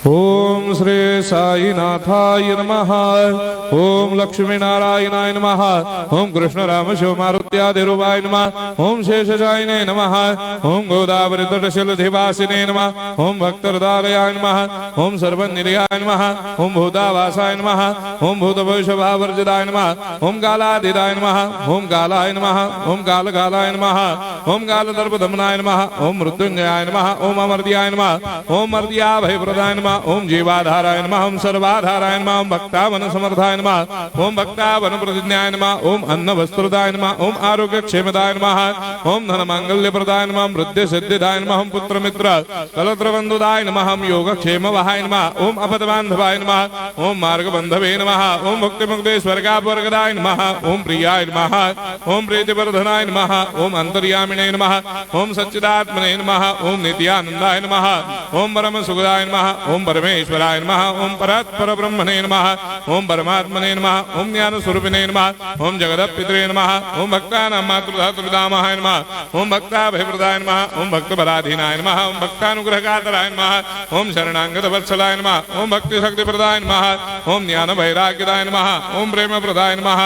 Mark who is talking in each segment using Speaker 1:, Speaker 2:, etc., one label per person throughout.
Speaker 1: ओम श्री साईनाथाय नमः। ओम लक्ष्मी नारायणाय नमः। ओम कृष्ण राम शिव मारुत्यादिरूपाय नमः। ओम शेषशायिने नमः। ओम गोदावरी तटशिलधिवासिने नमः। ओम भक्तहृदयाय नमः। ओम सर्वनिलयाय नमः। ओम भूतावासाय नमः। ओम भूतभविष्यभावर्जिताय नमः। ओम कालातीताय नमः। ओम कालाय नमः। ओम कालकालाय नमः। ओम कालदर्पदमनाय नमः। ओम मृत्युंजयाय नमः। ओम अमर्त्याय नमः। ओम मर्त्याभयप्रदाय नमः। ओम जीवाधाराय नमः। ओम सर्वाधाराय नमः। ओम भक्तावन समर्थाय नमः। ओम भक्तावन प्रतिज्ञाय नमः। ओम अन्न वस्त्रदाय नमः। ओम आरोग्य क्षेमदाय नमः। ओम धन मांगल्य प्रदाय नमः। वृद्धि सिद्धिदाय नमः। ओम पुत्र मित्र कलत्र बंधुदाय नमः। ओम योग क्षेम वहाय नमः। ओम अपद बांधवाय नमः। ओम मार्ग बंधवे नमः। ओम मुक्ति मुक्ति स्वर्गापवर्गदाय नमः। ओम प्रियाय नमः। ओम प्रीतिवर्धनाय नमः। ओम अंतर्यामिने नमः। ओम सच्चिदात्मने नमः। ओम नित्यानंदाय नमः। ओम परम सुखदाय नमः। ओम परमेश्वराय नमः। ओम परात्पर ब्रह्मणे नमः। ओम परमात्मने नमः। ओम ज्ञान स्वरूपिणे नमः। ओम जगदपितरे नमः। ओम भक्तानां मातृधातुर्धामाय नमः। ओम भक्ताभयप्रदाय नमः। ओम भक्तपराधीनाय नमः। ओम भक्तानुग्रहकातराय नमः। ओम शरणागत वत्सलाय नमः। ओम भक्ति शक्तिप्रदाय नमः। ओम ज्ञान वैराग्यदाय नमः। ओम प्रेम प्रदाय नमः।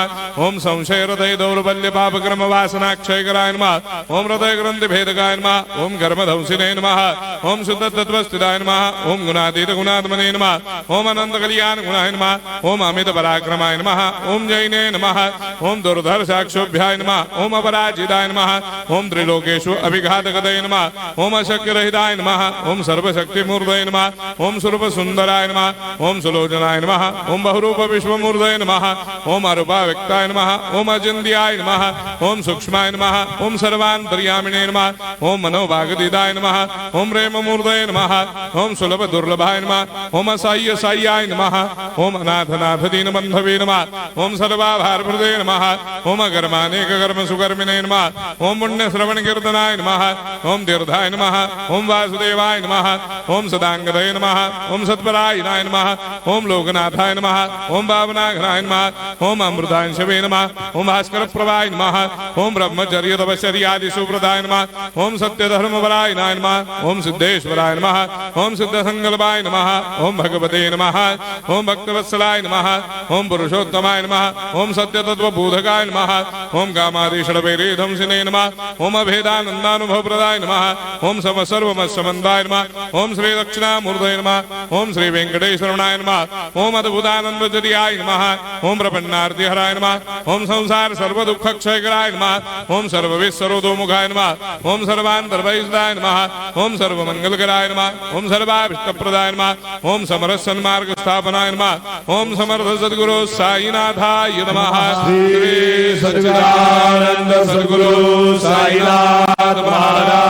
Speaker 1: ओम संशय हृदय दौर्बल्य पाप कर्म वासना क्षयकराय नमः। ओम हृदय ग्रंथि भेदकाय नमः। ओम कर्मधंसिने नमः। ओम शुद्ध तत्वस्थिताय नमः। ओम गुणातीत गुणात्मने नमः। ओम अनंत कल्याण गुणाय नमः। ओम अमित पराक्रमाय नमः। ओम जैने नमः। ओम दुर्धर्षाक्षोभ्याय नमः। ओम अपराजिताय नमः। ओम त्रिलोकेषु अभिघातगतये नमः। ओम अशक्यरहिताय नमः। ओम सर्वशक्तिमूर्तये नमः। ओम स्वरूप सुंदराय नमः। ओम सुलोचनाय नमः। ओम बहुरूप विश्वमूर्तये नमः। ओम अरूपाव्यक्ताय नमः। ओम अचिन्त्याय नमः। ओम सूक्ष्माय नमः। ओम सर्वान्तर्यामिने नमः। ओम मनोभागतीताय नमः। ओम प्रेममूर्तये नमः। ओम सुलभ दुर्लभाय नमः। ओम असाह्य साह्याय नमः। ओम अनाथनाथ दीनबन्धवे नमः। ओम सर्वाभारप्रदे नमः। ओम अकर्मानेक कर्म सुकर्मिणे नमः। ओम पुण्य श्रवण कीर्तनाय नमः। ओम तीर्थाय नमः। ओम वासुदेवाय नमः। ओम सदांगदये नमः। ओम सत्परायणाय नमः। ओम लोकनाथाय नमः। ओम भावनाघनाय नमः। ओम अमृतांशवे नमः। ओम भास्कर प्रभाय नमः। ओम ब्रह्मचर्य तपश्चर्यादि सुप्रदाय नमः। ओम सत्यधर्मपरायणाय नमः। ओम सिद्धेश्वराय नमः। ओम सिद्ध संकल्पाय नमः। ओम भगवते नमः। ओम भक्तवत्सलाय नमः। ओम पुरुषोत्तमाय नमः। ओम सत्य तत्वबोधकाय नमः। ओम कामादिषडवैरेधंसिने नमः। ओम अभेदानंदानुभव प्रदाय नमः। ओम सर्वमस्समन्दाय नमः। ओम श्री दक्षिणामूर्तये नमः। ओम श्री वेंकटेश्वरनाय नमः। ओम अद्भुतानंदचर्याय नमः। ओम प्रपन्नार्तिहराय नमः। ओम संसार सर्व दुख क्षयकराय नमः। ओम सर्वविश्वरोधोमुखाय नमः। ओम सर्वान्तर्भयिताय नमः। ओम सर्वमंगलकराय नमः। ओम सर्वाभिष्टप्रदाय नमः। ओम समरस सन्मार्ग स्थापनाय नमः। ओम समर्थ सद्गुरु साईनाथाय नमः।
Speaker 2: श्री सच्चिदानंद सद्गुरु साईनाथ महाराज